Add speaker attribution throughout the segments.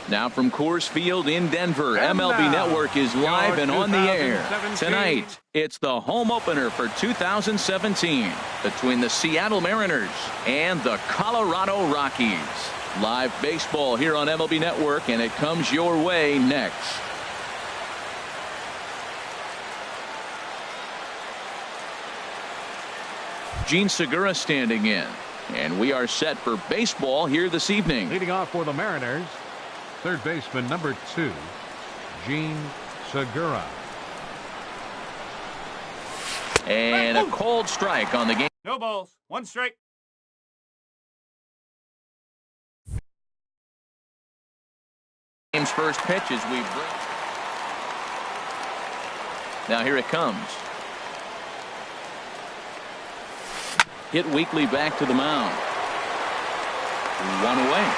Speaker 1: Now from Coors Field in Denver, MLB Network is live and on the air. Tonight, it's the home opener for 2017 between the Seattle Mariners and the Colorado Rockies. Live baseball here on MLB Network, and it comes your way next. Gene Segura standing in, and we are set for baseball here this evening.
Speaker 2: Leading off for the Mariners, third baseman number 2, Gene Segura.
Speaker 1: And a cold strike on the game.
Speaker 3: No balls, 1 strike.
Speaker 1: Game's first pitch as we bring. Now here it comes. Hit weakly back to the mound. 1 away.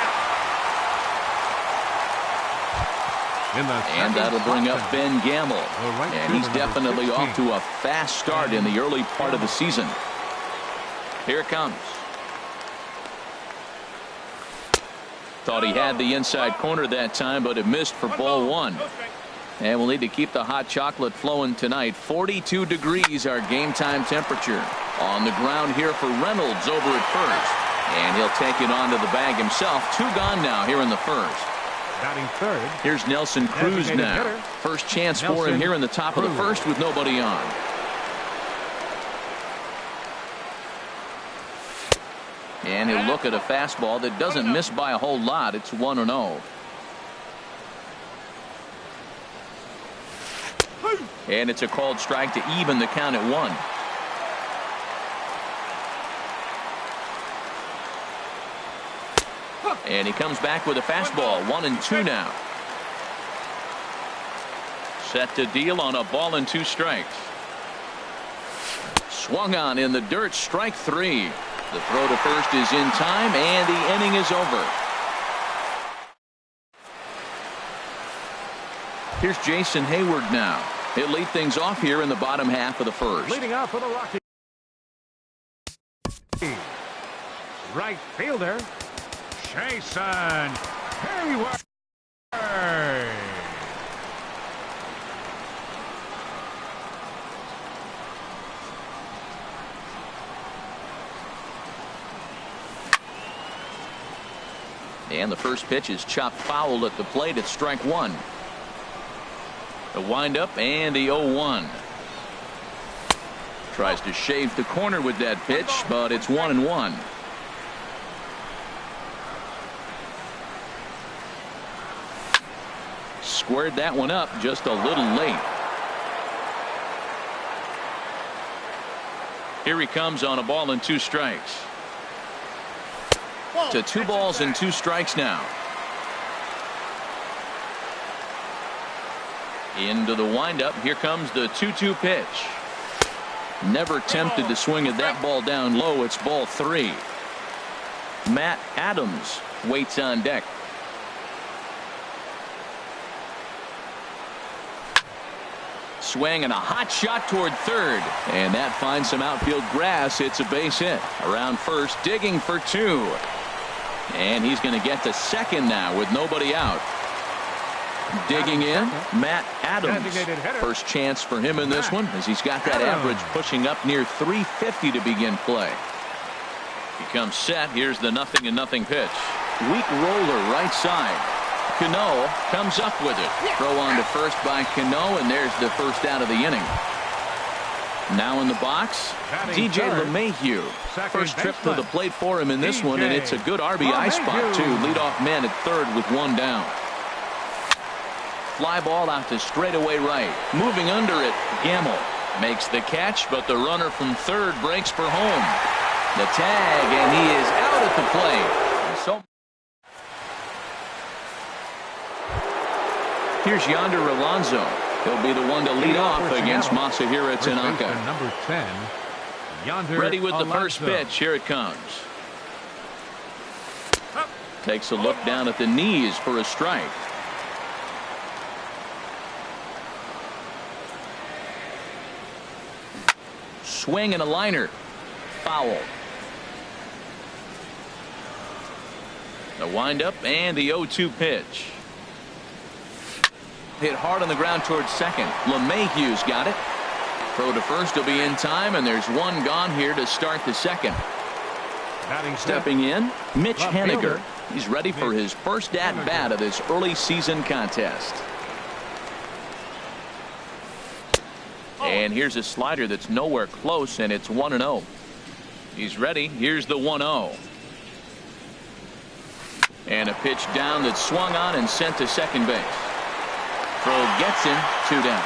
Speaker 1: And that'll bring up Ben Gamble. And he's definitely off to a fast start in the early part of the season. Here it comes. Thought he had the inside corner that time, but it missed for ball 1. And we'll need to keep the hot chocolate flowing tonight. 42 degrees our game time temperature. On the ground here for Reynolds over at first. And he'll take it onto the bag himself. 2 gone now here in the first.
Speaker 2: Batting third.
Speaker 1: Here's Nelson Cruz now. First chance for him here in the top of the first with nobody on. And he'll look at a fastball that doesn't miss by a whole lot. It's 1-0. And it's a called strike to even the count at 1. And he comes back with a fastball. 1-2 now. Set to deal on a ball and 2 strikes. Swung on in the dirt. Strike 3. The throw to first is in time, and the inning is over. Here's Jason Hayward now. He'll lead things off here in the bottom half of the first.
Speaker 2: Leading off for the Rockies. Right fielder, Jason Hayward.
Speaker 1: And the first pitch is chopped foul at the plate at strike 1. The windup and the 0-1. Tries to shave the corner with that pitch, but it's 1-1. Squared that one up just a little late. Here he comes on a ball and 2 strikes. To 2 balls and 2 strikes now. Into the windup. Here comes the 2-2 pitch. Never tempted to swing at that ball down low. It's ball 3. Matt Adams waits on deck. Swing and a hot shot toward third, and that finds some outfield grass. It's a base hit. Around first, digging for 2. And he's going to get to second now with nobody out. Digging in, Matt Adams. First chance for him in this one, as he's got that average pushing up near 350 to begin play. He comes set. Here's the 0-0 pitch. Weak roller right side. Cano comes up with it. Throw on to first by Cano, and there's the first out of the inning. Now in the box, DJ LeMahieu. First trip to the plate for him in this one, and it's a good RBI spot too. Leadoff man at third with 1 down. Fly ball out to straightaway right. Moving under it, Gamble makes the catch, but the runner from third breaks for home. The tag, and he is out at the plate. So here's Yonder Alonso. He'll be the one to lead off against Masahiro Tanaka.
Speaker 2: Number 10, Yonder
Speaker 1: Ready with the
Speaker 2: Alonso.
Speaker 1: first pitch. Here it comes. Takes a look down at the knees for a strike. Swing and a liner. Foul. The windup and the 0-2 pitch. Hit hard on the ground towards second. LeMahieu's got it. Throw to first will be in time, and there's one gone here to start the second. Stepping in, Mitch Haniger. He's ready for his first at-bat of this early season contest. And here's a slider that's nowhere close, and it's 1-0. He's ready. Here's the 1-0. And a pitch down that's swung on and sent to second base. Throw gets him, 2 down.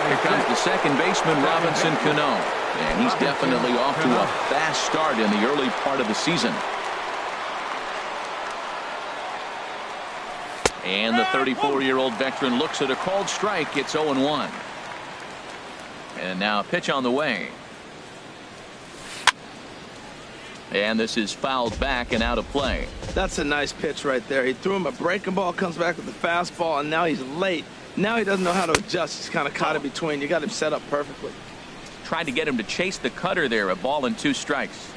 Speaker 1: Here comes the second baseman, Robinson Cano. And he's definitely off to a fast start in the early part of the season. And the 34-year-old veteran looks at a called strike. It's 0-1. And now a pitch on the way. And this is fouled back and out of play.
Speaker 3: That's a nice pitch right there. He threw him a breaking ball, comes back with the fastball, and now he's late. Now he doesn't know how to adjust. He's kind of caught in between. You got him set up perfectly.
Speaker 1: Tried to get him to chase the cutter there. A ball and 2 strikes.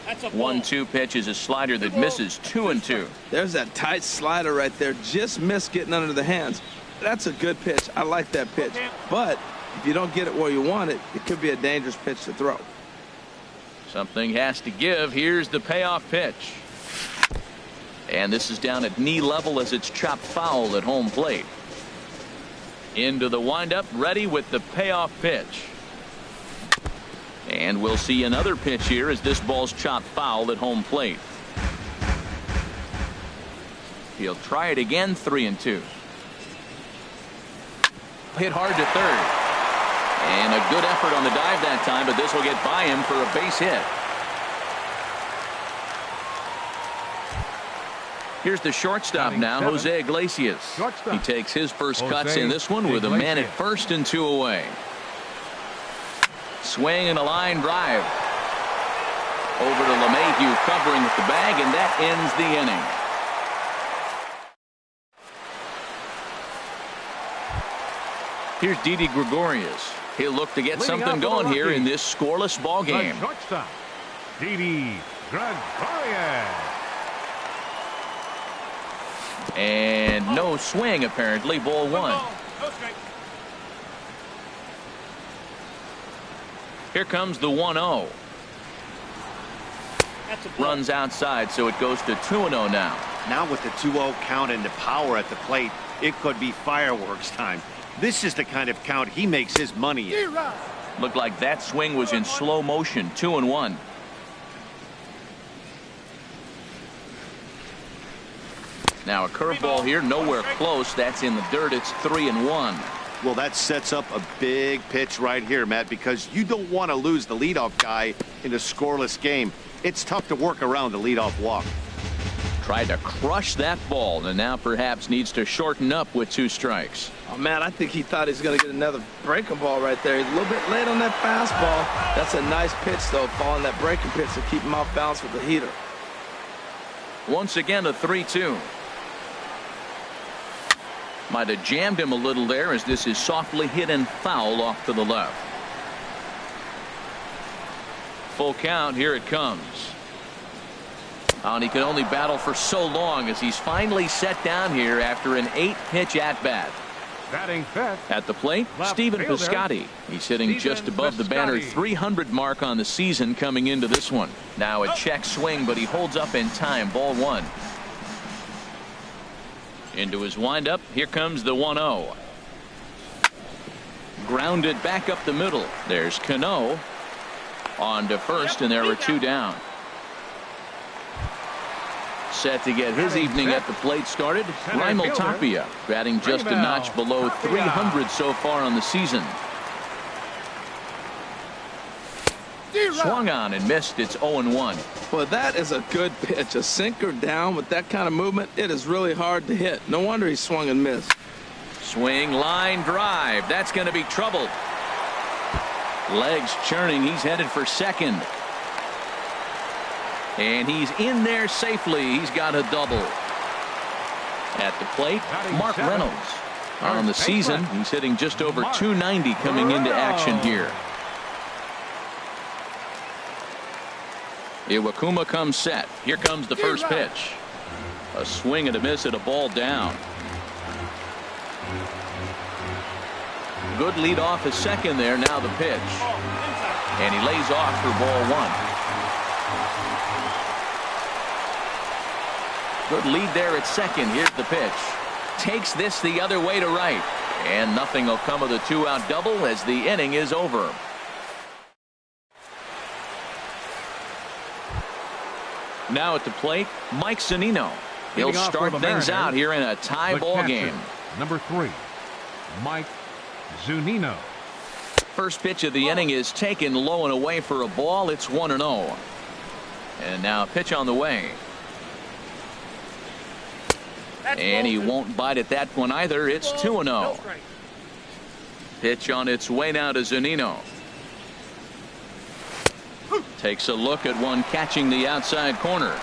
Speaker 1: 1-2 pitch is a slider that misses 2-2.
Speaker 3: There's that tight slider right there. Just missed getting under the hands. That's a good pitch. I like that pitch. But if you don't get it where you want it, it could be a dangerous pitch to throw.
Speaker 1: Something has to give. Here's the payoff pitch. And this is down at knee level as it's chopped foul at home plate. Into the windup, ready with the payoff pitch. And we'll see another pitch here as this ball's chopped foul at home plate. He'll try it again, 3-2. Hit hard to third. And a good effort on the dive that time, but this will get by him for a base hit. Here's the shortstop now, Jose Iglesias. He takes his first cuts in this one with a man at first and 2 away. Swing and a line drive. Over to LeMahieu covering with the bag, and that ends the inning. Here's Didi Gregorius. He'll look to get something going here in this scoreless ball game.
Speaker 2: Shortstop, Didi Gregorius.
Speaker 1: And no swing apparently. Ball 1. Here comes the 1-0. Runs outside, so it goes to 2-0 now.
Speaker 4: Now with the 2-0 count and the power at the plate, it could be fireworks time. This is the kind of count he makes his money in.
Speaker 1: Looked like that swing was in slow motion. 2-1. Now a curveball here, nowhere close. That's in the dirt. It's 3-1.
Speaker 4: Well, that sets up a big pitch right here, Matt, because you don't want to lose the leadoff guy in a scoreless game. It's tough to work around the leadoff walk.
Speaker 1: Tried to crush that ball, and now perhaps needs to shorten up with 2 strikes.
Speaker 3: Oh, man, I think he thought he was going to get another breaking ball right there. He's a little bit late on that fastball. That's a nice pitch, though, following that breaking pitch to keep him off balance with the heater.
Speaker 1: Once again, a 3-2. Might have jammed him a little there as this is softly hit and foul off to the left. Full count. Here it comes. And he can only battle for so long as he's finally set down here after an 8-pitch at-bat.
Speaker 2: Batting fifth.
Speaker 1: At the plate, Stephen Piscotty. He's hitting just above the banner 300 mark on the season coming into this one. Now a check swing, but he holds up in time. Ball 1. Into his windup. Here comes the 1-0. Grounded back up the middle. There's Cano on to first, and there are 2 down. Set to get his evening at the plate started. Raimel Tapia batting just a notch below 300 so far on the season. Swung on and missed. It's 0-1.
Speaker 3: Well, that is a good pitch. A sinker down with that kind of movement, it is really hard to hit. No wonder he swung and missed.
Speaker 1: Swing, line, drive. That's going to be troubled. Legs churning. He's headed for second. And he's in there safely. He's got a double. At the plate, Mark Reynolds. On the season, he's hitting just over 290 coming into action here. Iwakuma comes set. Here comes the first pitch. A swing and a miss at a ball down. Good lead off his second there. Now the pitch. And he lays off for ball one. Good lead there at second. Here's the pitch. Takes this the other way to right. And nothing will come of the two-out double as the inning is over. Now at the plate, Mike Zunino. He'll start things out here in a tie ball game.
Speaker 2: Number 3, Mike Zunino.
Speaker 1: First pitch of the inning is taken low and away for a ball. It's 1-0. And now a pitch on the way. And he won't bite at that one either. It's 2-0. Pitch on its way now to Zunino. Takes a look at one catching the outside corner.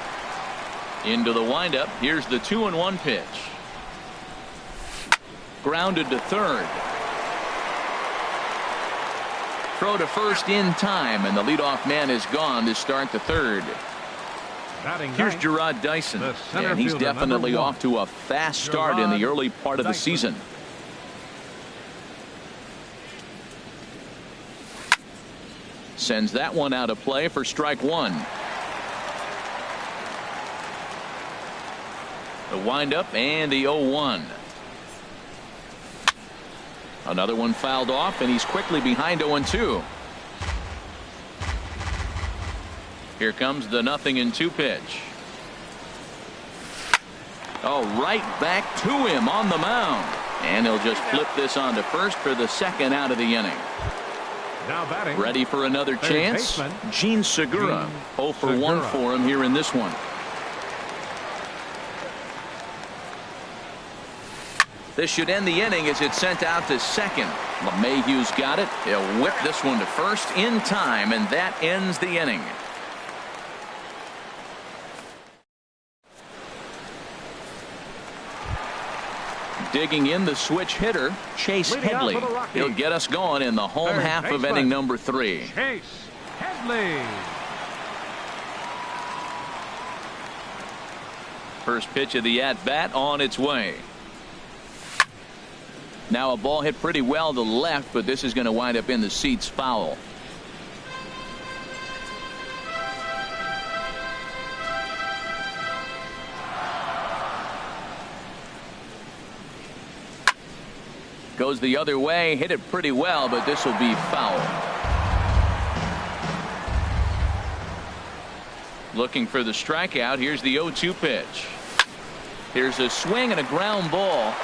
Speaker 1: Into the windup. Here's the 2-1 pitch. Grounded to third. Throw to first in time, and the leadoff man is gone to start the third. Here's Gerard Dyson, and he's definitely off to a fast start in the early part of the season. Sends that one out of play for strike one. The windup and the 0-1. Another one fouled off, and he's quickly behind 0-2. Here comes the 0-2 pitch. Oh, right back to him on the mound. And he'll just flip this on to first for the second out of the inning.
Speaker 2: Now batting.
Speaker 1: Ready for another chance. Gene Segura. 0 for 1 for him here in this one. This should end the inning as it's sent out to second. LeMahieu's got it. He'll whip this one to first in time, and that ends the inning. Digging in the switch hitter, Chase Headley. He'll get us going in the home half of inning number 3.
Speaker 2: Chase Headley.
Speaker 1: First pitch of the at-bat on its way. Now a ball hit pretty well to the left, but this is going to wind up in the seats foul. Goes the other way, hit it pretty well, but this will be foul. Looking for the strikeout. Here's the 0-2 pitch. Here's a swing and a ground ball.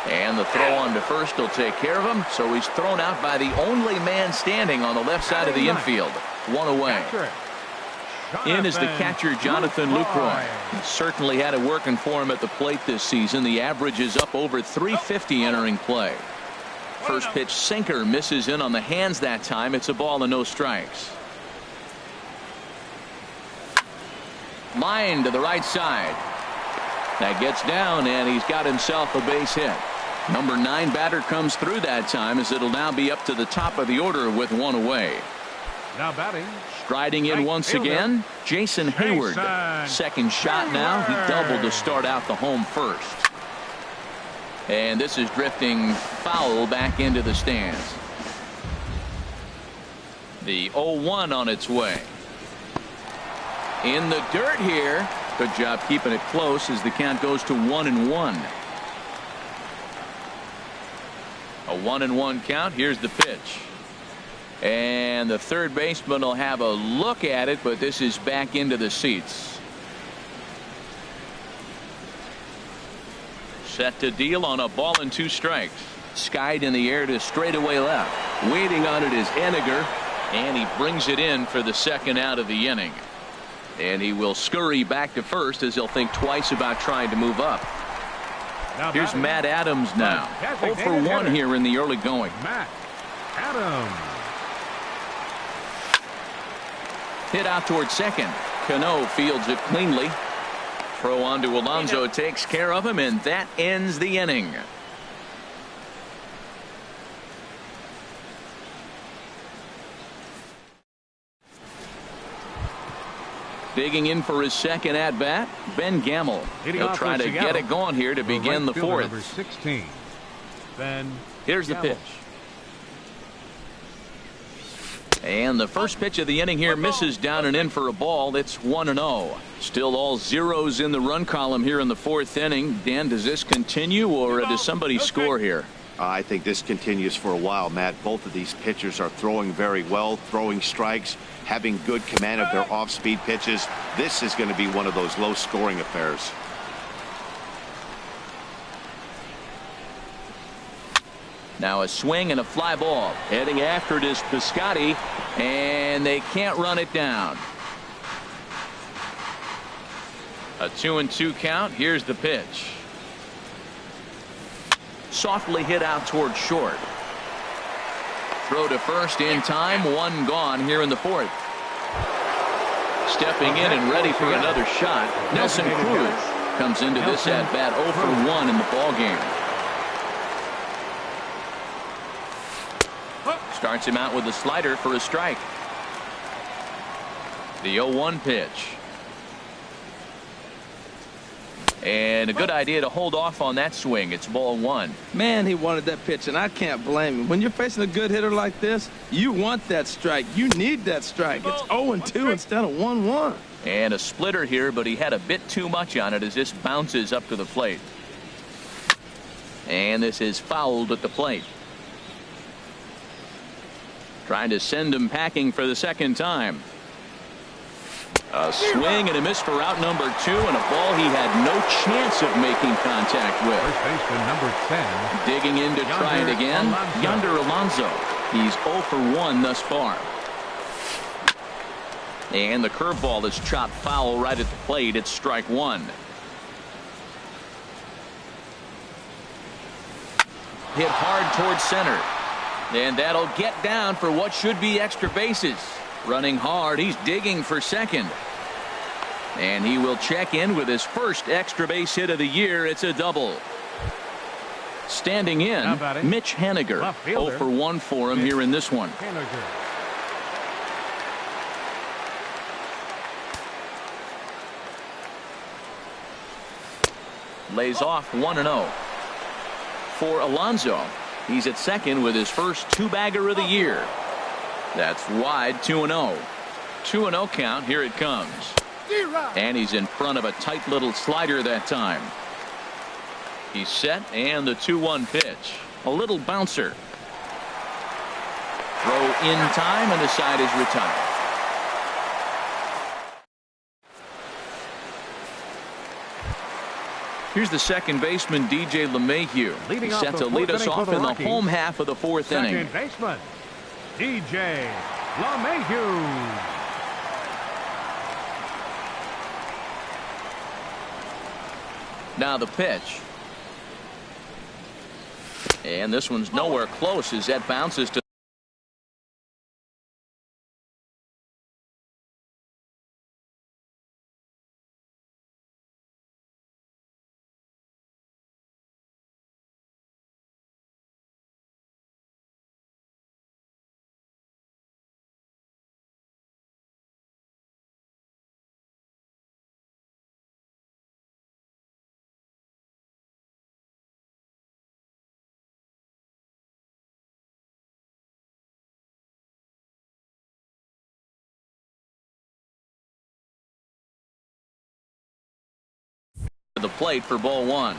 Speaker 1: And the throw on to first will take care of him. So he's thrown out by the only man standing on the left side of the infield. One away. In is the catcher, Jonathan Lucroy. He certainly had it working for him at the plate this season. The average is up over 350 entering play. First pitch sinker misses in on the hands that time. It's a ball and no strikes. Line to the right side. That gets down, and he's got himself a base hit. Number 9 batter comes through that time, as it'll now be up to the top of the order with one away.
Speaker 2: Now batting.
Speaker 1: Striding in once again, Jason Hayward. Second shot now. He doubled to start out the home first. And this is drifting foul back into the stands. The 0-1 on its way. In the dirt here. Good job keeping it close as the count goes to 1-1. A 1-1 count. Here's the pitch. And the third baseman will have a look at it, but this is back into the seats. Set to deal on a ball and 2 strikes. Skied in the air to straightaway left. Waiting on it is Henniger. And he brings it in for the second out of the inning. And he will scurry back to first as he'll think twice about trying to move up. Here's Matt Adams now. 0 for 1 here in the early going.
Speaker 2: Matt Adams.
Speaker 1: Hit out towards second. Cano fields it cleanly. Throw on to Alonso takes care of him, and that ends the inning. Digging in for his second at bat, Ben Gamel. He'll try to get it going here to begin the fourth.
Speaker 2: Number 16. Ben
Speaker 1: Here's the pitch. And the first pitch of the inning here misses down and in for a ball. It's 1-0. Still all zeros in the run column here in the fourth inning. Dan, does this continue, or does somebody score here?
Speaker 4: I think this continues for a while, Matt. Both of these pitchers are throwing very well, throwing strikes, having good command of their off-speed pitches. This is going to be one of those low-scoring affairs.
Speaker 1: Now a swing and a fly ball. Heading after it is Piscotty, and they can't run it down. A 2-2 count. Here's the pitch. Softly hit out towards short. Throw to first in time. One gone here in the fourth. Stepping in and ready for another shot. Nelson Cruz comes into this at bat 0 for 1 in the ball game. Starts him out with a slider for a strike. The 0-1 pitch. And a good idea to hold off on that swing. It's ball one.
Speaker 3: Man, he wanted that pitch, and I can't blame him. When you're facing a good hitter like this, you want that strike. You need that strike. It's 0-2 instead of 1-1.
Speaker 1: And a splitter here, but he had a bit too much on it as this bounces up to the plate. And this is fouled at the plate. Trying to send him packing for the second time. A swing and a miss for out number 2, and a ball he had no chance of making contact with.
Speaker 2: First baseman number 10.
Speaker 1: Digging in to try it again. Yonder Alonso. He's 0 for 1 thus far. And the curveball is chopped foul right at the plate. It's strike one. Hit hard towards center. And that'll get down for what should be extra bases. Running hard, he's digging for second. And he will check in with his first extra base hit of the year. It's a double. Standing in, Mitch Haniger. 0 for 1 for him here in this one. Lays off 1-0. For Alonso, he's at second with his first two-bagger of the year. That's wide. 2-0. 2-0 count. Here it comes. And he's in front of a tight little slider that time. He's set, and the 2-1 pitch. A little bouncer. Throw in time, and the side is retired. Here's the second baseman, DJ LeMahieu. He's set to lead us off in the home half of the fourth inning.
Speaker 2: Second baseman, DJ LeMahieu.
Speaker 1: Now the pitch. And this one's nowhere close as that bounces to the plate for ball one.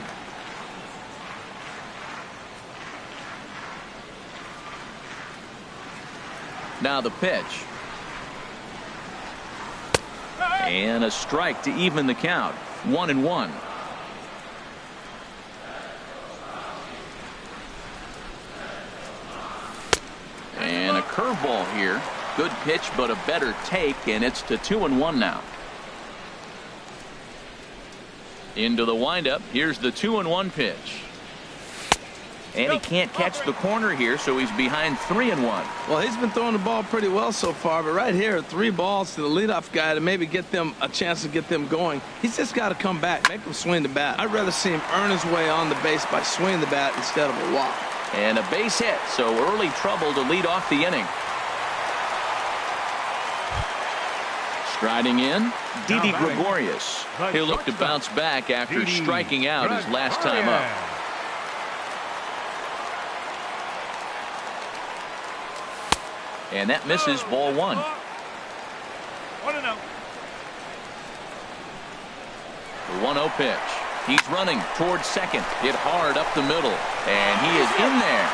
Speaker 1: Now the pitch. And a strike to even the count. 1-1. And a curveball here. Good pitch, but a better take, and it's to 2-1 now. Into the windup. Here's the 2-1 pitch. And he can't catch the corner here, so he's behind 3-1.
Speaker 3: Well, he's been throwing the ball pretty well so far, but right here, 3 balls to the leadoff guy to maybe get them a chance to get them going. He's just got to come back, make them swing the bat. I'd rather see him earn his way on the base by swinging the bat instead of a walk.
Speaker 1: And a base hit, so early trouble to lead off the inning. Striding in, Didi Gregorius. He'll look to bounce back after striking out his last time up. And that misses, ball 1.
Speaker 5: 1-0.
Speaker 1: The 1-0 pitch. He's running towards second. Hit hard up the middle. And he is in there.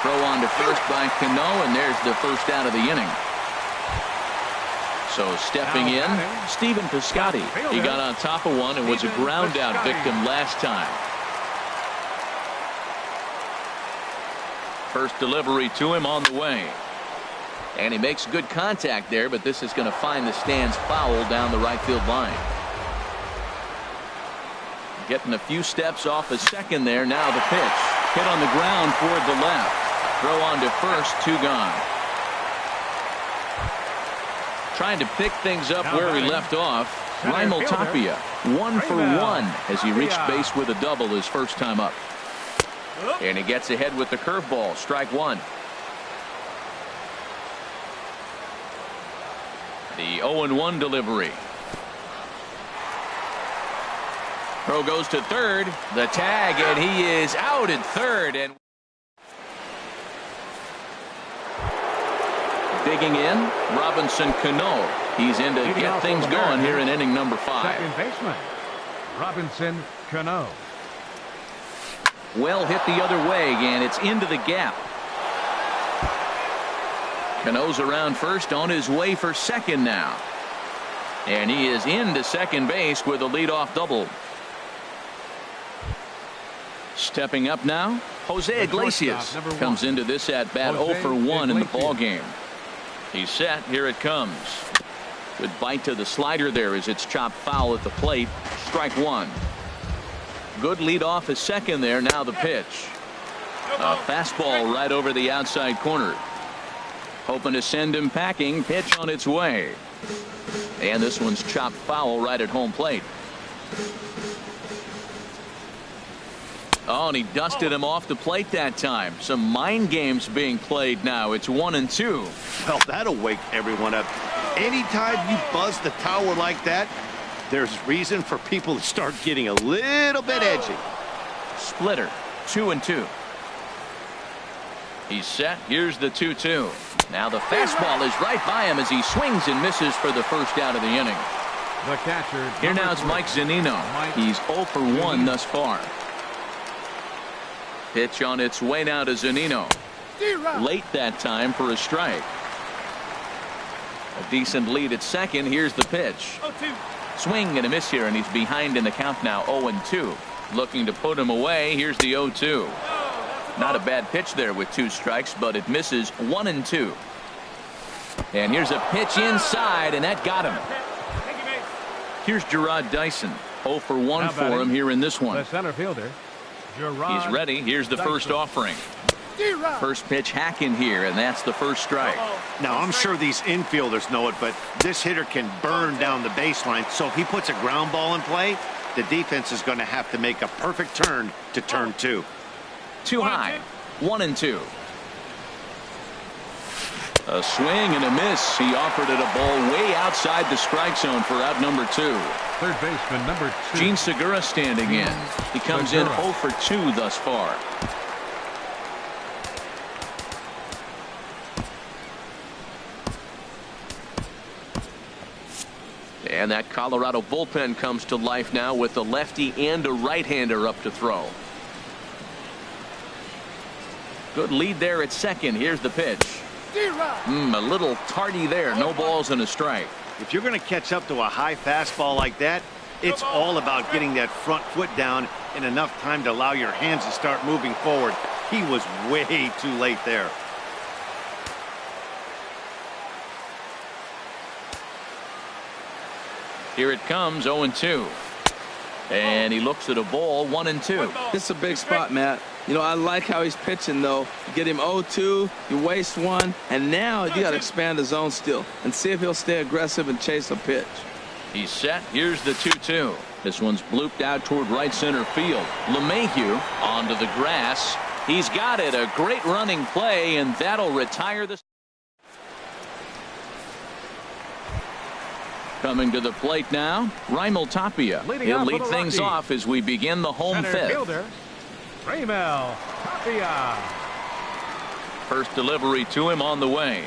Speaker 1: Throw on to first by Cano, and there's the first out of the inning. So stepping in, Stephen Piscotty. He got on top of one and was a ground out victim last time. First delivery to him on the way. And he makes good contact there, but this is going to find the stands foul down the right field line. Getting a few steps off a second there. Now the pitch. Hit on the ground toward the left. Throw on to first, 2 gone. Trying to pick things up where he left off. Raimel Tapia, 1 for 1 as he reached base with a double his first time up. And he gets ahead with the curveball. Strike 1. The 0-1 delivery. Throw goes to third. The tag, and he is out at third. And digging in, Robinson Cano. He's in to get things going here in inning number 5.
Speaker 2: Second baseman, Robinson Cano.
Speaker 1: Well hit the other way, and it's into the gap. Cano's around first, on his way for second now. And he is into second base with a leadoff double. Stepping up now, Jose Iglesias comes into this at bat 0 for 1 in the ball game. He's set. Here it comes. Good bite to the slider there as it's chopped foul at the plate. Strike 1. Good lead off his second there. Now the pitch. A fastball right over the outside corner. Hoping to send him packing. Pitch on its way. And this one's chopped foul right at home plate. Oh, and he dusted him off the plate that time. Some mind games being played now. It's 1-2.
Speaker 4: Well, that'll wake everyone up. Anytime you buzz the tower like that, there's reason for people to start getting a little bit edgy.
Speaker 1: Splitter, 2-2. He's set. Here's the 2-2. Now the fastball is right by him as he swings and misses for the first out of the inning.
Speaker 2: The catcher.
Speaker 1: Here now is Mike Zunino. He's 0 for 1 thus far. Pitch on its way now to Zunino. Late that time for a strike. A decent lead at second. Here's the pitch. Swing and a miss here, and he's behind in the count now, 0-2. Looking to put him away. Here's the 0-2. Not a bad pitch there with 2 strikes, but it misses 1-2. And here's a pitch inside, and that got him. Here's Gerard Dyson. 0 for 1 for him here in this one.
Speaker 2: The center fielder, Gerard.
Speaker 1: He's ready. Here's the first offering. First pitch hacking here, and that's the first strike.
Speaker 4: Now, I'm sure these infielders know it, but this hitter can burn down the baseline. So if he puts a ground ball in play, the defense is going to have to make a perfect turn to turn 2.
Speaker 1: Too high. 1-2. A swing and a miss. He offered it a ball way outside the strike zone for out number 2.
Speaker 2: Third baseman number 2.
Speaker 1: Gene Segura standing in. He comes in 0 for 2 thus far. And that Colorado bullpen comes to life now with a lefty and a right-hander up to throw. Good lead there at second. Here's the pitch. A little tardy there. No balls and a strike.
Speaker 4: If you're going to catch up to a high fastball like that, it's all about getting that front foot down in enough time to allow your hands to start moving forward. He was way too late there.
Speaker 1: Here it comes, 0-2. And he looks at a ball, 1-2.
Speaker 3: This is a big spot, Matt. You know, I like how he's pitching, though. You get him 0-2, you waste one, and now you got to expand the zone still and see if he'll stay aggressive and chase a pitch.
Speaker 1: He's set. Here's the 2-2. This one's blooped out toward right center field. LeMahieu onto the grass. He's got it. A great running play, and that'll retire the. Coming to the plate now, Raimel Tapia. He'll lead things off as we begin the home fifth.
Speaker 2: Fielder, Raimel Tapia.
Speaker 1: First delivery to him on the way.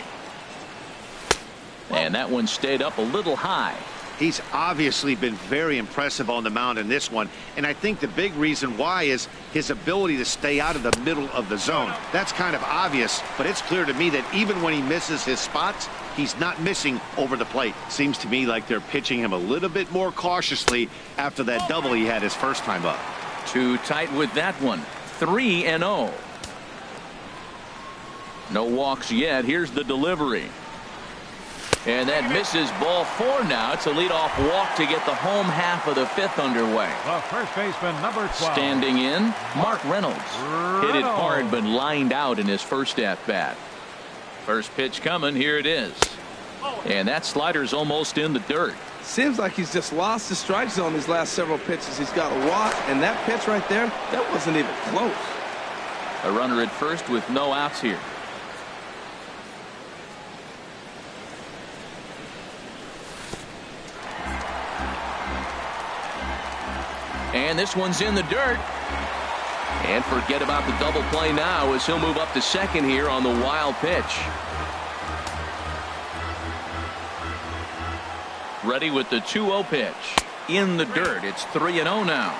Speaker 1: And that one stayed up a little high.
Speaker 4: He's obviously been very impressive on the mound in this one, and I think the big reason why is his ability to stay out of the middle of the zone. That's kind of obvious, but it's clear to me that even when he misses his spots, he's not missing over the plate. Seems to me like they're pitching him a little bit more cautiously after that double he had his first time up.
Speaker 1: Too tight with that one. 3-0. No walks yet. Here's the delivery. And that misses, ball 4 now. It's a leadoff walk to get the home half of the fifth underway.
Speaker 2: The first baseman, number 12.
Speaker 1: Standing in, Mark Reynolds. Hit it hard but lined out in his first at-bat. First pitch coming. Here it is. And that slider's almost in the dirt.
Speaker 3: Seems like he's just lost the strike zone these last several pitches. He's got a walk, and that pitch right there, that wasn't even close.
Speaker 1: A runner at first with no outs here. And this one's in the dirt. And forget about the double play now as he'll move up to second here on the wild pitch. Ready with the 2-0 pitch. In the dirt. It's 3-0 now.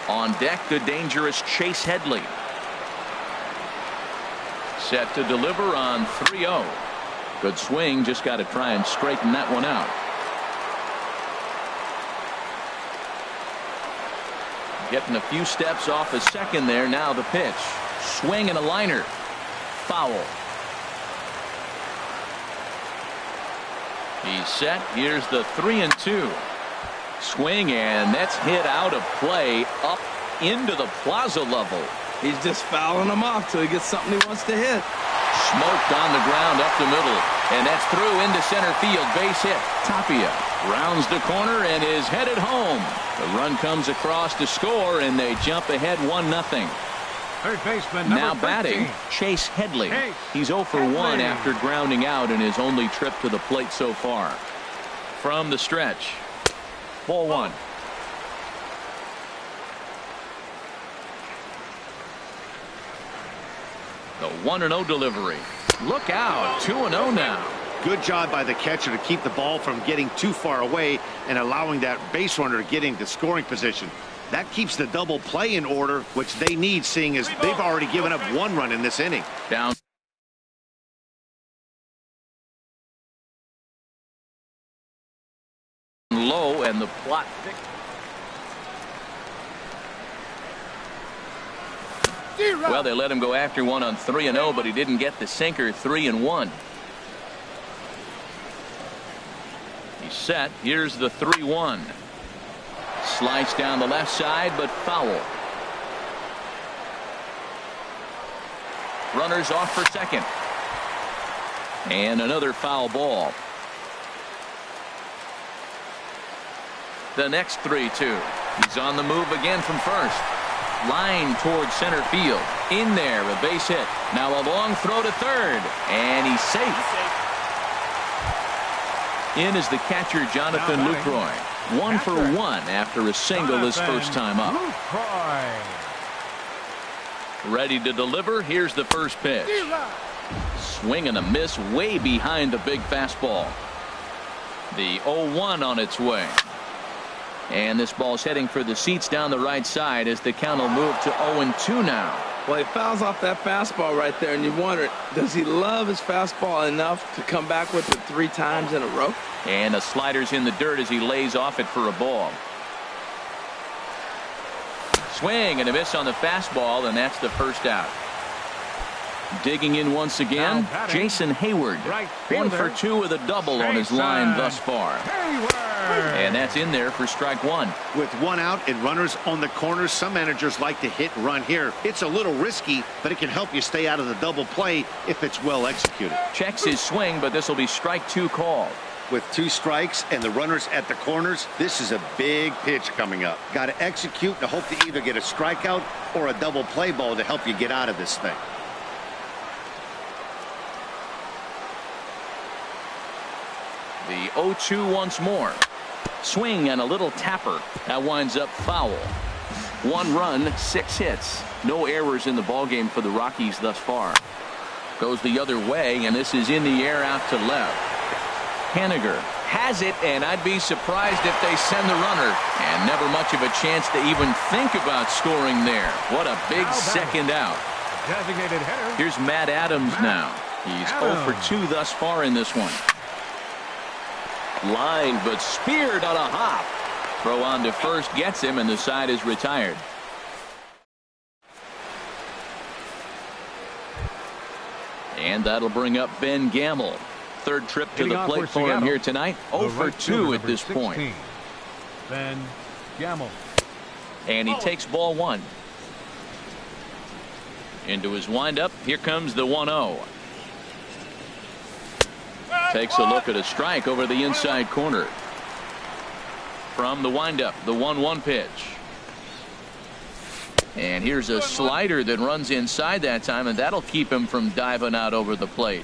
Speaker 1: On deck, the dangerous Chase Headley. Set to deliver on 3-0. Good swing. Just got to try and straighten that one out. Getting a few steps off a second there. Now the pitch. Swing and a liner. Foul. He's set. Here's the 3-2. Swing, and that's hit out of play up into the plaza level.
Speaker 3: He's just fouling him off till he gets something he wants to hit.
Speaker 1: Smoked on the ground up the middle. And that's through into center field. Base hit. Tapia rounds the corner and is headed home. The run comes across to score, and they jump ahead 1-0.
Speaker 2: Third baseman,
Speaker 1: now
Speaker 2: number
Speaker 1: batting,
Speaker 2: 13.
Speaker 1: Chase Headley.
Speaker 2: Chase
Speaker 1: He's 0 for 1
Speaker 2: Headley.
Speaker 1: after grounding out in his only trip to the plate so far. From the stretch. Ball 1. The 1-0 delivery. Look out. 2-0 now.
Speaker 4: Good job by the catcher to keep the ball from getting too far away and allowing that base runner to get into scoring position. That keeps the double play in order, which they need, seeing as they've already given up 1 run in this inning.
Speaker 1: Down. Low, and the plot thick. Well, they let him go after one on 3-0, but he didn't get the sinker. 3-1. He's set. Here's the 3-1. Slice down the left side, but foul. Runners off for second. And another foul ball. The next 3-2. He's on the move again from first. Line towards center field. In there, a base hit. Now a long throw to third. And he's safe. In is the catcher, Jonathan Lucroy. 1 for 1 after a single his first time up. Ready to deliver. Here's the first pitch. Swing and a miss way behind the big fastball. The 0-1 on its way. And this ball's heading for the seats down the right side as the count will move to 0-2 now.
Speaker 3: Well, he fouls off that fastball right there, and you wonder, does he love his fastball enough to come back with it 3 times in a row?
Speaker 1: And the slider's in the dirt as he lays off it for a ball. Swing and a miss on the fastball, and that's the first out. Digging in once again, Jason Hayward. 1 for 2 with a double on his line thus far. And that's in there for strike one.
Speaker 4: With one out and runners on the corners, some managers like to hit and run here. It's a little risky, but it can help you stay out of the double play if it's well executed.
Speaker 1: Checks his swing, but this will be strike two called.
Speaker 4: With two strikes and the runners at the corners, this is a big pitch coming up. Got to execute and hope to either get a strikeout or a double play ball to help you get out of this thing.
Speaker 1: The 0-2 once more. Swing and a little tapper. That winds up foul. 1 run, 6 hits. No errors in the ballgame for the Rockies thus far. Goes the other way, and this is in the air out to left. Haniger has it, and I'd be surprised if they send the runner. And never much of a chance to even think about scoring there. What a big second out.
Speaker 2: Designated hitter.
Speaker 1: Here's Matt Adams now. He's 0 for 2 thus far in this one. Line, but speared on a hop. Throw on to first gets him, and the side is retired. And that'll bring up Ben Gamble. Third trip to the plate for him here tonight. 0 for 2 at this point.
Speaker 2: Ben Gamble.
Speaker 1: And he takes ball 1. Into his windup. Here comes the 1-0. Takes a look at a strike over the inside corner. From the windup, the 1-1 pitch. And here's a slider that runs inside that time, and that'll keep him from diving out over the plate.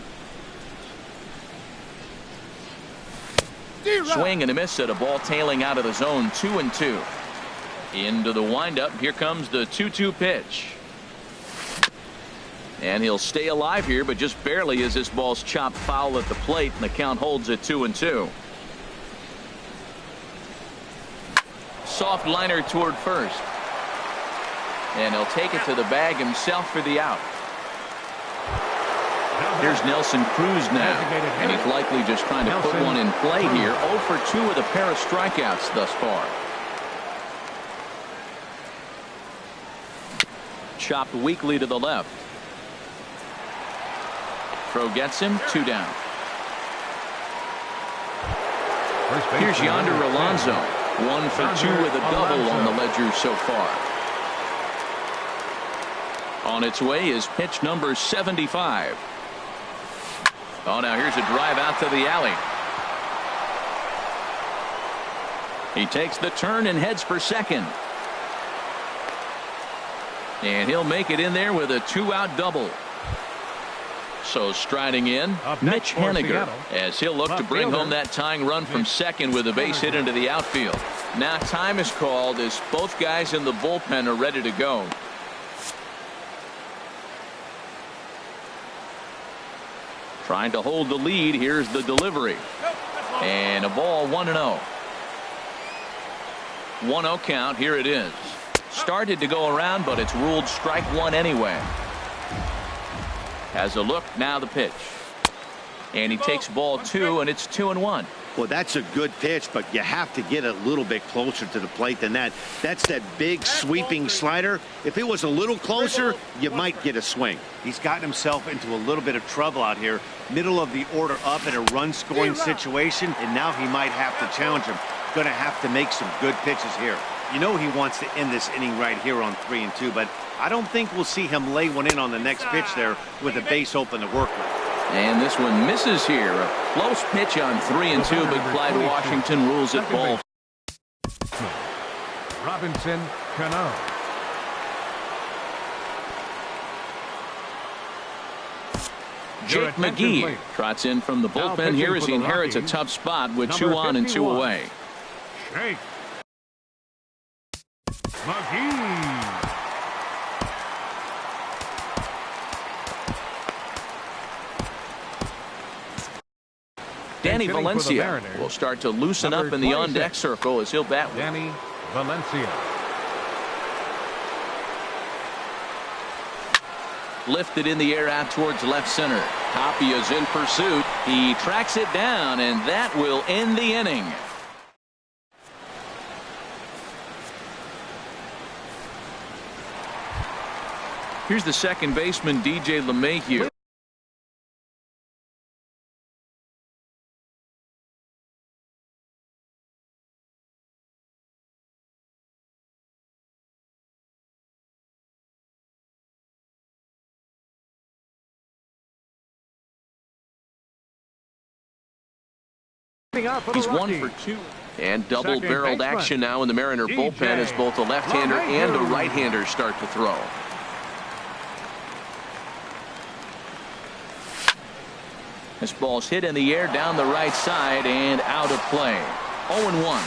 Speaker 1: Swing and a miss at a ball tailing out of the zone. 2-2. Into the windup. Here comes the 2-2 pitch. And he'll stay alive here, but just barely as this ball's chopped foul at the plate, and the count holds at 2-2. Soft liner toward first. And he'll take it to the bag himself for the out. Here's Nelson Cruz now, and he's likely just trying to put one in play here. 0 for 2 with a pair of strikeouts thus far. Chopped weakly to the left. Throw gets him. 2 down. Here's Yonder Alonso. 1 for 2 with a double on the ledger so far. On its way is pitch number 75. Oh, now here's a drive out to the alley. He takes the turn and heads for second. And he'll make it in there with a 2-out double. So striding in, Mitch Haniger, as he'll look to bring home that tying run from second with a base hit into the outfield. Now time is called as both guys in the bullpen are ready to go. Trying to hold the lead. Here's the delivery. And a ball. 1-0. 1-0 count. Here it is. Started to go around, but it's ruled strike 1 anyway. Has a look. Now the pitch. And he takes ball 2, and it's 2-1.
Speaker 4: Well, that's a good pitch, but you have to get a little bit closer to the plate than that. That's that big sweeping slider. If it was a little closer, you might get a swing. He's gotten himself into a little bit of trouble out here. Middle of the order up in a run-scoring situation, and now he might have to challenge him. Going to have to make some good pitches here. You know he wants to end this inning right here on 3-2, but I don't think we'll see him lay one in on the next pitch there with a base open to work with.
Speaker 1: And this one misses here. A close pitch on 3-2, but Clyde Washington rules it ball.
Speaker 2: Robinson Cano.
Speaker 1: Jake McGee trots in from the bullpen here as he inherits a tough spot with 2 on and 2 away.
Speaker 2: Jake McGee.
Speaker 1: Danny Valencia will start to loosen up in the on-deck circle as he'll bat with
Speaker 2: Danny Valencia.
Speaker 1: lifted in the air out towards left center. Tapia is in pursuit. He tracks it down, and that will end the inning. Here's the second baseman, DJ LeMahieu. He's 1 for 2. And double-barreled action now in the Mariner bullpen as both a left-hander and a right-hander start to throw. This ball's hit in the air down the right side and out of play. 0-1.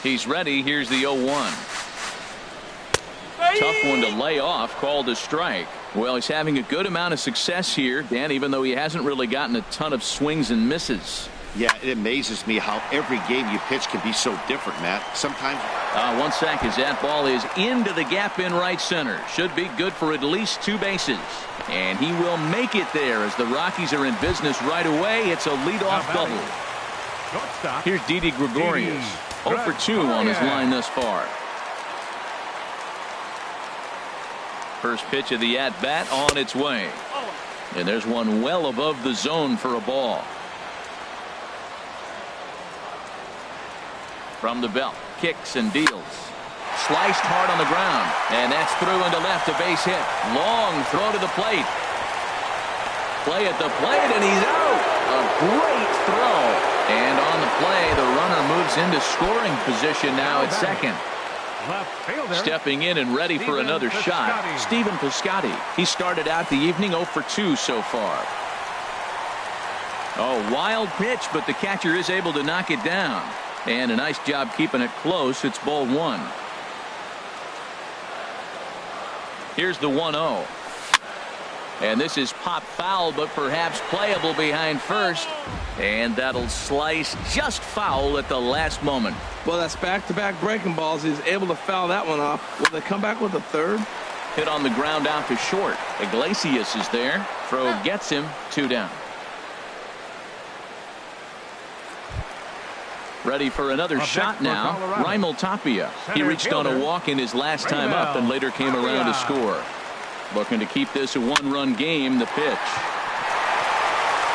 Speaker 1: He's ready. Here's the 0-1. Tough one to lay off, called a strike. Well, he's having a good amount of success here, Dan, even though he hasn't really gotten a ton of swings and misses.
Speaker 4: Yeah, it amazes me how every game you pitch can be so different, Matt. Sometimes.
Speaker 1: 1 sec as that ball is into the gap in right center. Should be good for at least 2 bases. And he will make it there as the Rockies are in business right away. It's a leadoff double. Here's Didi Gregorius. 0 for 2 on his line thus far. First pitch of the at-bat on its way. And there's one well above the zone for a ball. From the belt, kicks and deals. Sliced hard on the ground, and that's through into left, a base hit. Long throw to the plate. Play at the plate, and he's out. A great throw. And on the play, the runner moves into scoring position now at second. Stepping in and ready for another shot, Stephen Piscotty. He started out the evening 0 for 2 so far. Oh, wild pitch, but the catcher is able to knock it down. And a nice job keeping it close. It's ball 1. Here's the 1-0. And this is pop foul, but perhaps playable behind first. And that'll slice just foul at the last moment.
Speaker 3: Well, that's back-to-back breaking balls. He's able to foul that one off. Will they come back with a third?
Speaker 1: Hit on the ground out to short. Iglesias is there. Throw gets him. 2 down. Ready for another shot now. Raimel Tapia. He reached on a walk in his last time up and later came around to score. Looking to keep this a 1-run game. The pitch.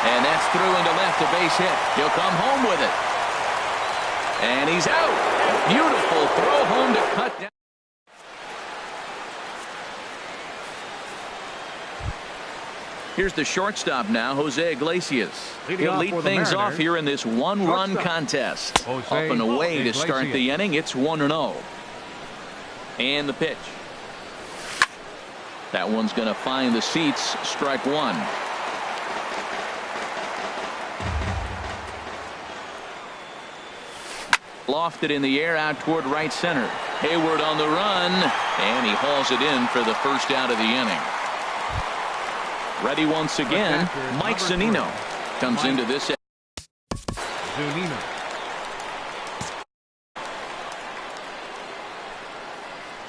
Speaker 1: And that's through into left, a base hit. He'll come home with it. And he's out. Beautiful throw home to cut down. Here's the shortstop now, Jose Iglesias. He'll lead things off here in this 1-run contest. Up and away to start the inning. It's 1-0. And the pitch. That one's going to find the seats. Strike 1. Lofted in the air out toward right center. Hayward on the run. And he hauls it in for the first out of the inning. Ready once again, Mike Zunino comes into this.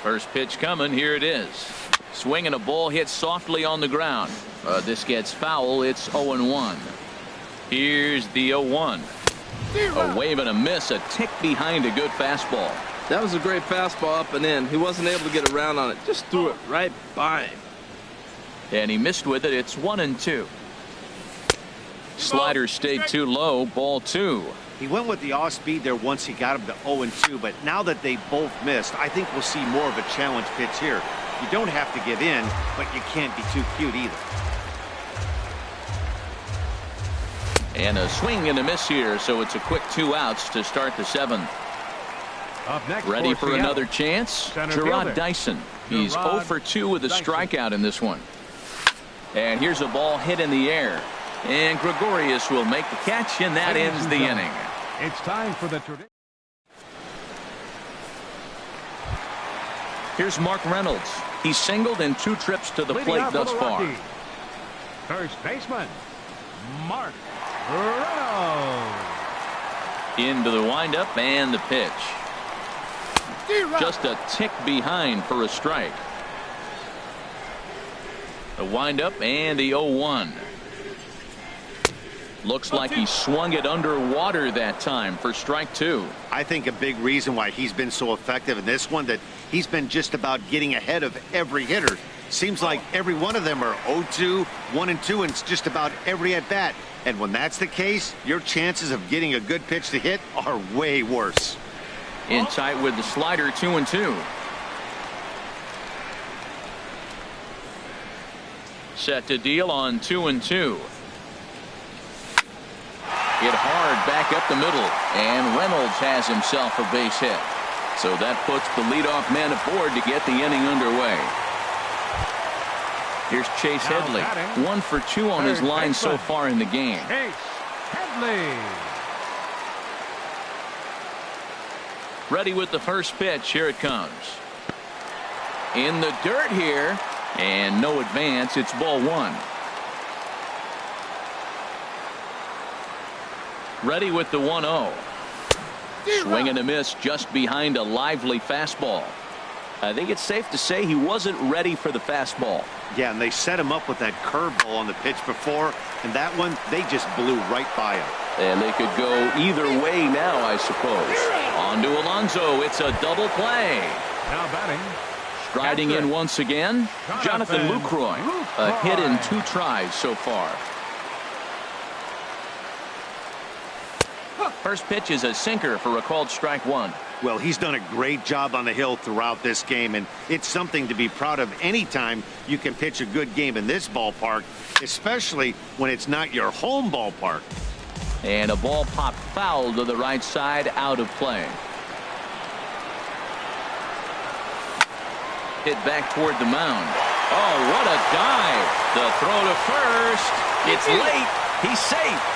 Speaker 1: First pitch coming. Here it is. Swinging a ball hit softly on the ground. This gets foul. It's 0-1. Here's the 0-1. A wave and a miss. A tick behind a good fastball.
Speaker 3: That was a great fastball up and in. He wasn't able to get around on it. Just threw it right by him.
Speaker 1: And he missed with it. It's 1-2. Slider stayed too low. Ball 2.
Speaker 4: He went with the off speed there once he got him to 0-2, but now that they both missed, I think we'll see more of a challenge pitch here. You don't have to give in, but you can't be too cute either.
Speaker 1: And a swing and a miss here, so it's a quick 2 outs to start the 7th. Ready for another chance? Gerard Dyson. He's 0 for 2 with a strikeout in this one. And here's a ball hit in the air. And Gregorius will make the catch, and that ends the inning.
Speaker 2: It's time for the tradition.
Speaker 1: Here's Mark Reynolds. He's singled in 2 trips to the plate thus far.
Speaker 2: First baseman, Mark Reynolds.
Speaker 1: Into the windup and the pitch. Just a tick behind for a strike. The windup and the 0-1. Looks like he swung it underwater that time for strike 2.
Speaker 4: I think a big reason why he's been so effective in this one, that he's been just about getting ahead of every hitter. Seems like every one of them are 0-2, 1-2, and it's just about every at bat. And when that's the case, your chances of getting a good pitch to hit are way worse.
Speaker 1: In tight with the slider, 2-2. Set to deal on 2-2. Hit hard back up the middle, and Reynolds has himself a base hit. So that puts the leadoff man aboard to get the inning underway. Here's Chase Headley, 1 for 2 on his line so far in the game.
Speaker 2: Chase Headley.
Speaker 1: Ready with the first pitch. Here it comes. In the dirt here, and no advance. It's ball 1. Ready with the 1-0. Swing and a miss just behind a lively fastball. I think it's safe to say he wasn't ready for the fastball.
Speaker 4: Yeah, and they set him up with that curveball on the pitch before, and that one, they just blew right by him.
Speaker 1: And they could go either way now, I suppose. On to Alonso. It's a double play.
Speaker 2: Now batting.
Speaker 1: Striding in once again, Jonathan Lucroy. A hit in 2 tries so far. First pitch is a sinker for a called strike 1.
Speaker 4: Well, he's done a great job on the hill throughout this game, and it's something to be proud of anytime you can pitch a good game in this ballpark, especially when it's not your home ballpark.
Speaker 1: And a ball popped foul to the right side, out of play. Hit back toward the mound. Oh, what a dive. The throw to first. It's late. He's safe.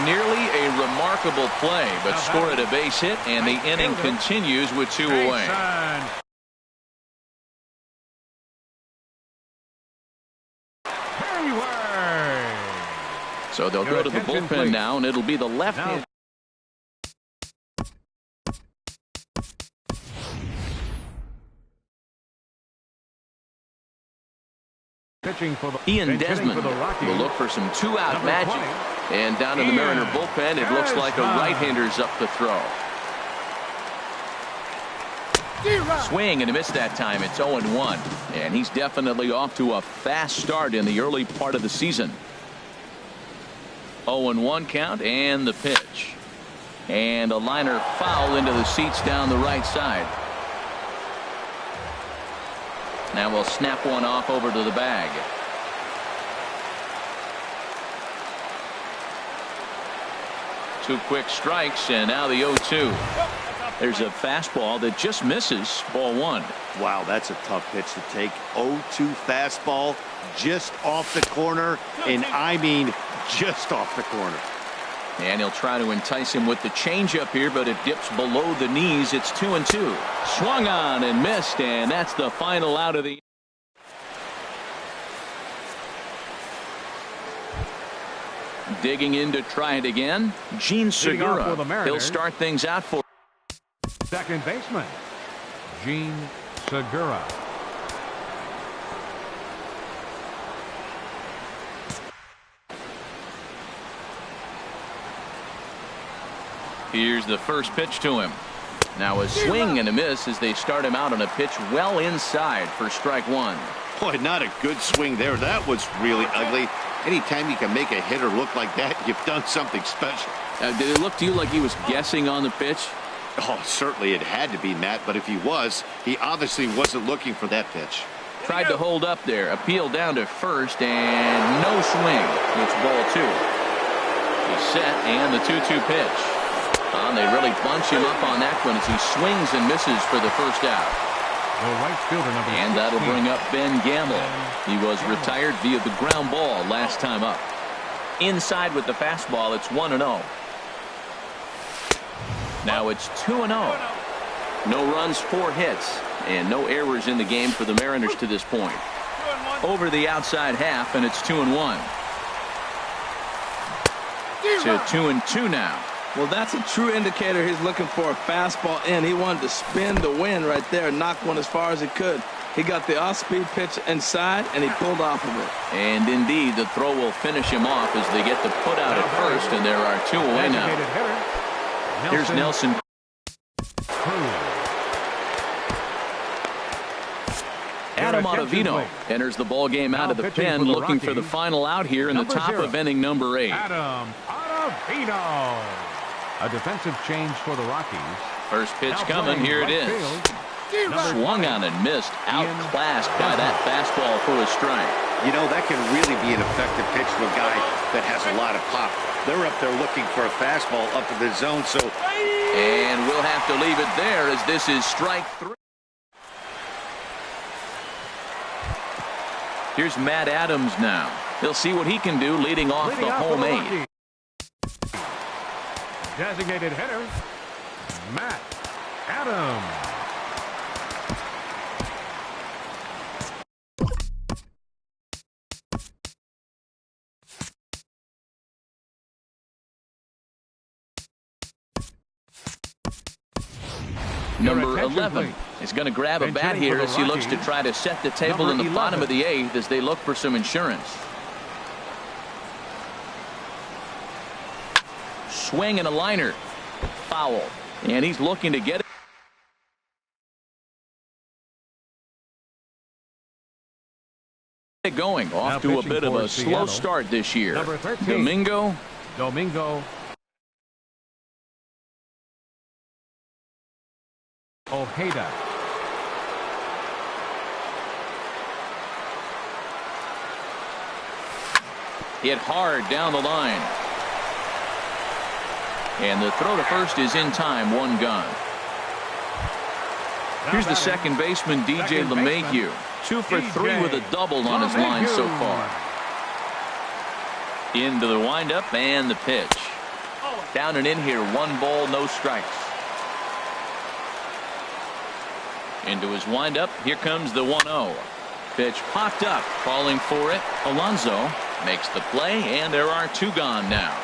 Speaker 1: Nearly a remarkable play, but scored a base hit, and the inning continues with 2 away. So they'll go to the bullpen now, and it'll be the left-hand. Ian Desmond will look for some 2-out magic. And down in the Mariner bullpen, it looks like a right-hander's up to throw. Swing and a miss that time. It's 0-1. And he's definitely off to a fast start in the early part of the season. 0-1 count and the pitch. And a liner foul into the seats down the right side. Now we'll snap one off over to the bag. Two quick strikes, and now the 0-2. There's a fastball that just misses. Ball 1.
Speaker 4: Wow, that's a tough pitch to take. 0-2 fastball just off the corner, and I mean just off the corner.
Speaker 1: And he'll try to entice him with the changeup here, but it dips below the knees. It's 2-2. Swung on and missed, and that's the final out of the. Digging in to try it again, Gene Segura. He'll start things out for
Speaker 2: second baseman, Gene Segura.
Speaker 1: Here's the first pitch to him. Now a swing and a miss as they start him out on a pitch well inside for strike 1.
Speaker 4: Boy, not a good swing there. That was really ugly. Anytime you can make a hitter look like that, you've done something special.
Speaker 1: Did it look to you like he was guessing on the pitch?
Speaker 4: Oh, certainly it had to be, Matt, but if he was, he obviously wasn't looking for that pitch.
Speaker 1: Tried to hold up there. Appeal down to first, and no swing. It's ball 2. He's set, and the 2-2 pitch. They really bunch him up on that one as he swings and misses for the first out. And that'll bring up Ben Gamble. He was retired via the ground ball last time up. Inside with the fastball, it's 1-0. Now it's 2-0. No runs, 4 hits, and no errors in the game for the Mariners to this point. Over the outside half, and it's 2-1. To 2-2 now.
Speaker 3: Well, that's a true indicator he's looking for a fastball in. He wanted to spin the wind right there, knock one as far as he could. He got the off-speed pitch inside, and he pulled off of it.
Speaker 1: And indeed, the throw will finish him off as they get the put out at first, and there are 2 away now. Here's Nelson. Adam Ottavino enters the ball game out of the pen, looking for the final out here in the top of inning number 8.
Speaker 2: Adam Ottavino. A defensive change for the Rockies.
Speaker 1: First pitch coming. Here it is. Swung on and missed. Outclassed by that fastball for a strike.
Speaker 4: You know, that can really be an effective pitch to a guy that has a lot of pop. They're up there looking for a fastball up in the zone, so...
Speaker 1: And we'll have to leave it there as this is strike 3. Here's Matt Adams now. He'll see what he can do leading off the home 8.
Speaker 2: Designated hitter, Matt Adams.
Speaker 1: Number 11 is going to grab a bat here as he looks to try to set the table in the bottom of the 8th as they look for some insurance. Swing and a liner. Foul. And he's looking to get it going. Off to a bit of a slow start this year.
Speaker 2: Number 13.
Speaker 1: Domingo.
Speaker 2: Ojeda.
Speaker 1: Hit hard down the line. And the throw to first is in time. 1 gone. Here's the second baseman, DJ LeMahieu. 2 for 3 with a double on his line so far. Into the windup and the pitch. Down and in here. 1 ball, no strikes. Into his windup. Here comes the 1-0. Pitch popped up. Calling for it. Alonso makes the play, and there are 2 gone now.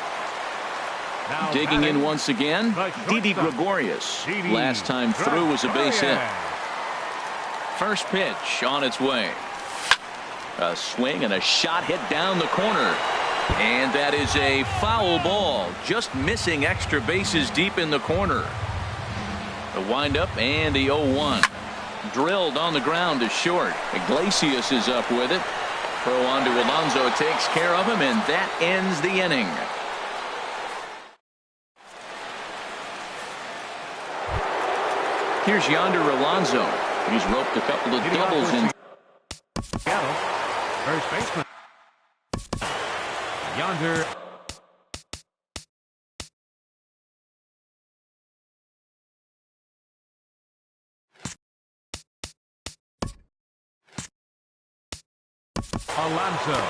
Speaker 1: Digging in once again, Didi Gregorius. Last time through was a base hit. First pitch on its way. A swing and a shot hit down the corner. And that is a foul ball. Just missing extra bases deep in the corner. The windup and the 0-1. Drilled on the ground to short. Iglesias is up with it. Throw on to Alonso takes care of him, and that ends the inning. Here's Yonder Alonso. He's roped a couple of doubles in.
Speaker 2: First baseman. Yonder. Alonso.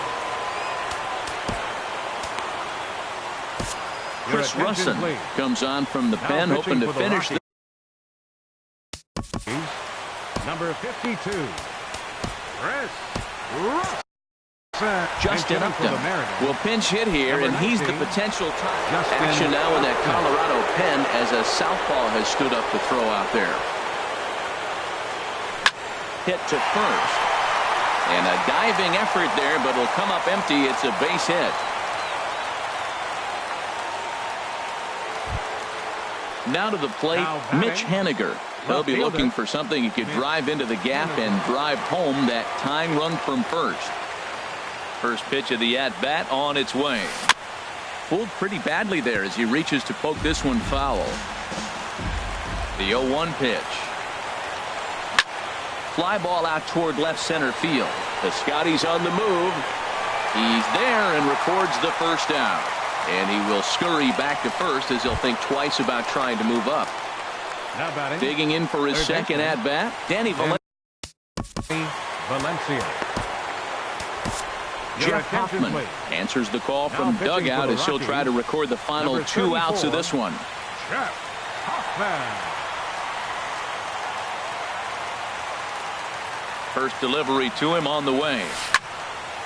Speaker 1: Chris Russin comes on from the pen, hoping to finish the
Speaker 2: number 52. Chris Russin.
Speaker 1: Justin Upton will pinch hit here, and he's the potential top. Action now in that Colorado pen as a southpaw has stood up to throw out there. Hit to first. And a diving effort there, but it'll come up empty. It's a base hit. Now to the plate, Mitch Haniger. He'll be looking for something he could drive into the gap and drive home that tying run from first. First pitch of the at-bat on its way. Fooled pretty badly there as he reaches to poke this one foul. The 0-1 pitch. Fly ball out toward left center field. The Scotty's on the move. He's there and records the first out. And he will scurry back to first as he'll think twice about trying to move up. Digging in for his second at-bat, Danny Valencia. Jeff Hoffman answers the call from dugout as he'll try to record the final 2 outs of this one.
Speaker 2: Jeff Hoffman.
Speaker 1: First delivery to him on the way.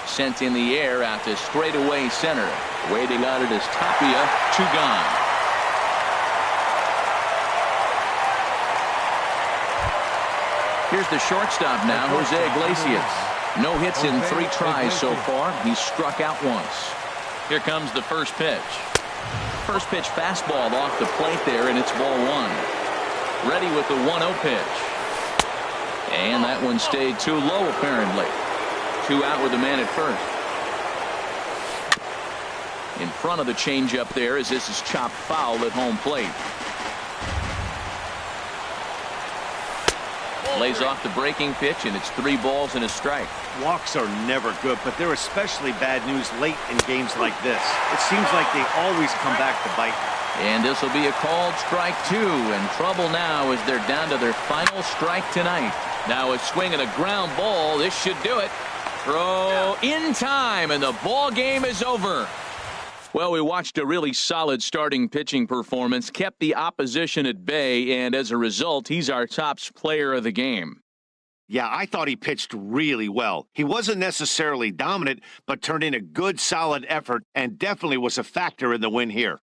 Speaker 1: Sent in the air out to straightaway center. Waiting on it is Tapia. 2 gone. Here's the shortstop now, Jose Iglesias. No hits in 3 tries so far. He's struck out once. Here comes the first pitch. First pitch fastball off the plate there, and it's ball 1. Ready with the 1-0 pitch. And that one stayed too low, apparently. 2 out with the man at first. In front of the changeup there as this is chopped foul at home plate. Lays off the breaking pitch, and it's 3 balls and a strike.
Speaker 4: Walks are never good, but they're especially bad news late in games like this. It seems like they always come back to bite.
Speaker 1: And this will be a called strike 2, and trouble now as they're down to their final strike tonight. Now a swing and a ground ball. This should do it. Throw in time, and the ball game is over. Well, we watched a really solid starting pitching performance, kept the opposition at bay, and as a result, he's our top player of the game.
Speaker 4: Yeah, I thought he pitched really well. He wasn't necessarily dominant, but turned in a good, solid effort and definitely was a factor in the win here.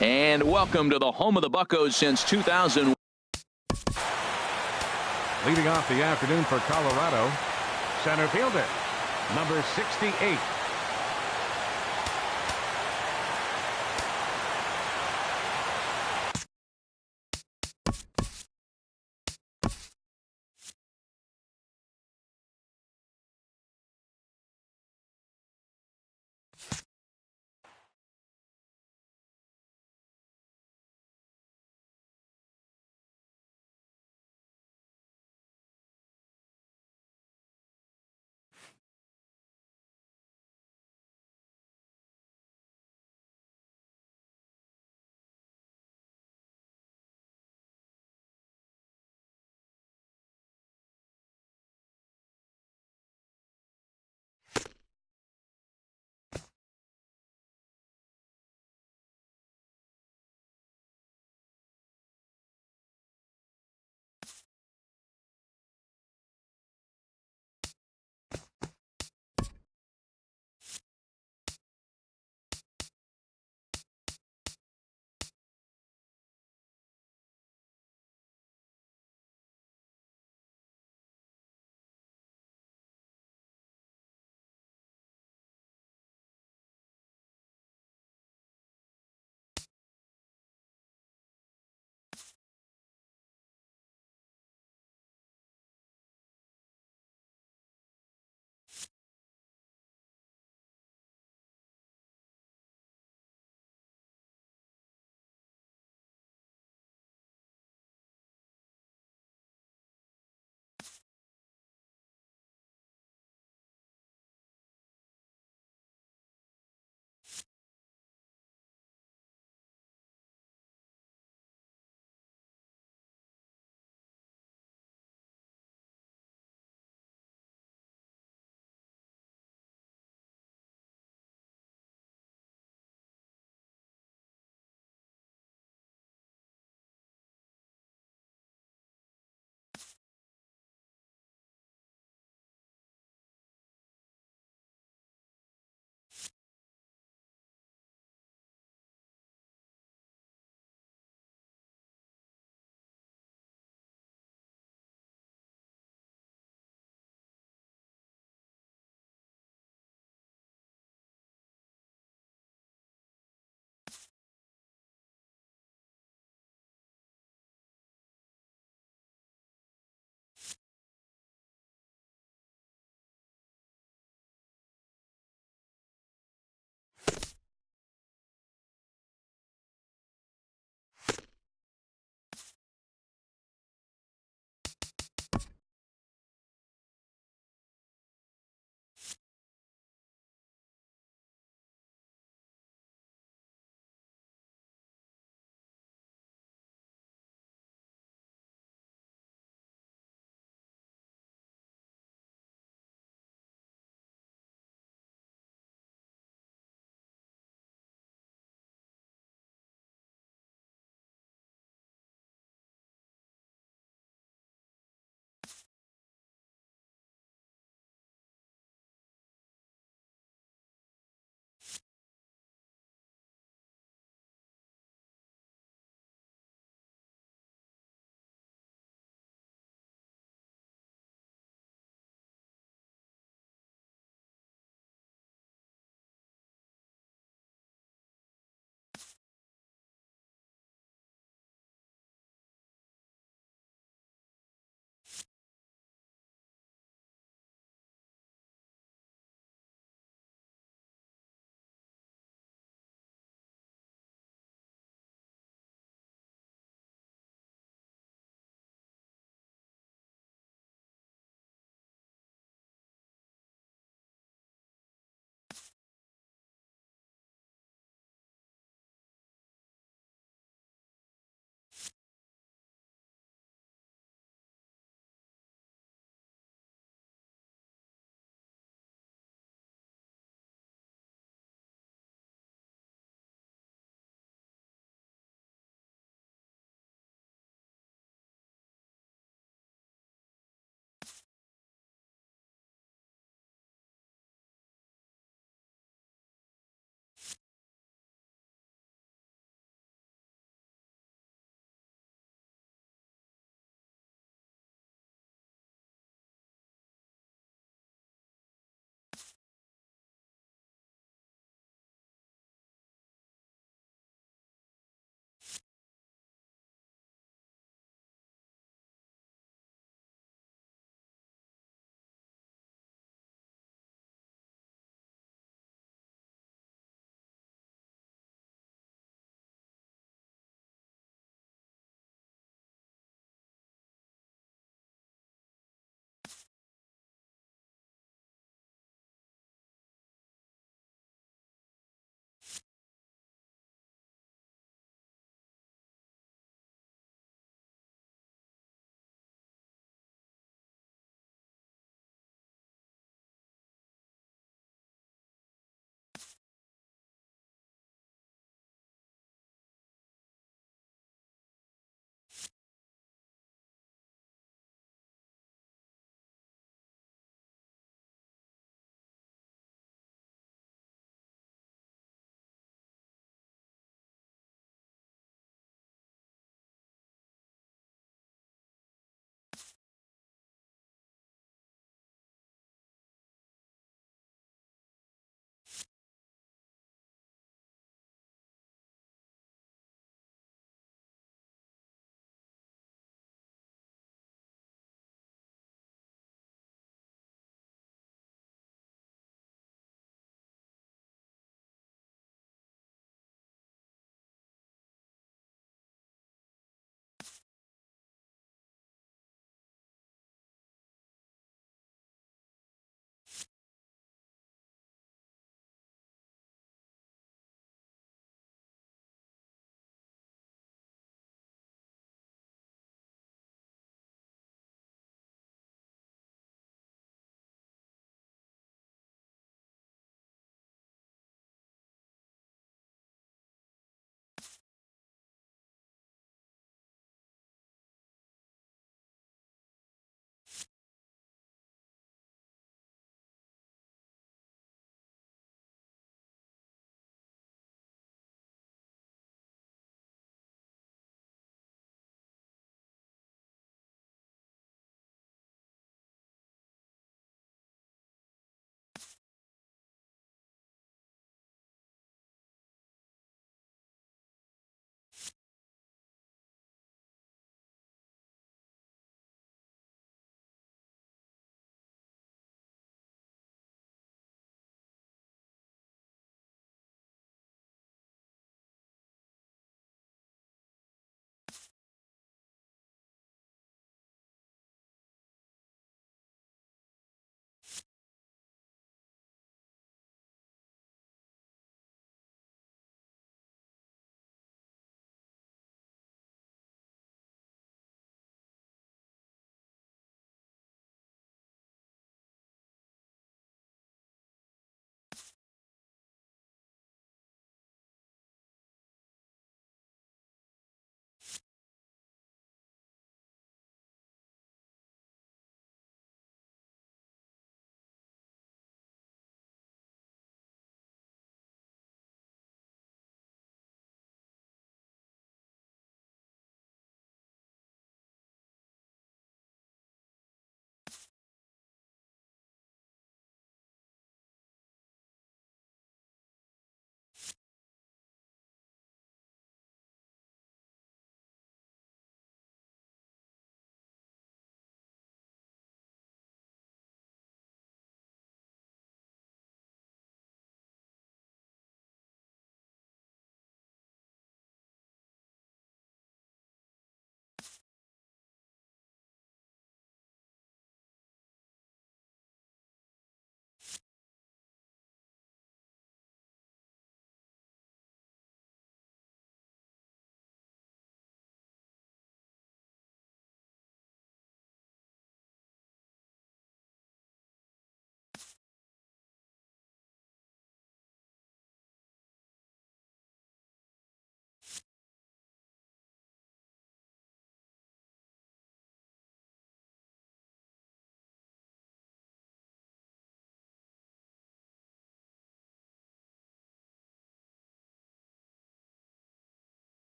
Speaker 1: And welcome to the home of the Buccos since 2000.
Speaker 2: Leading off the afternoon for Colorado, center fielder, number 68.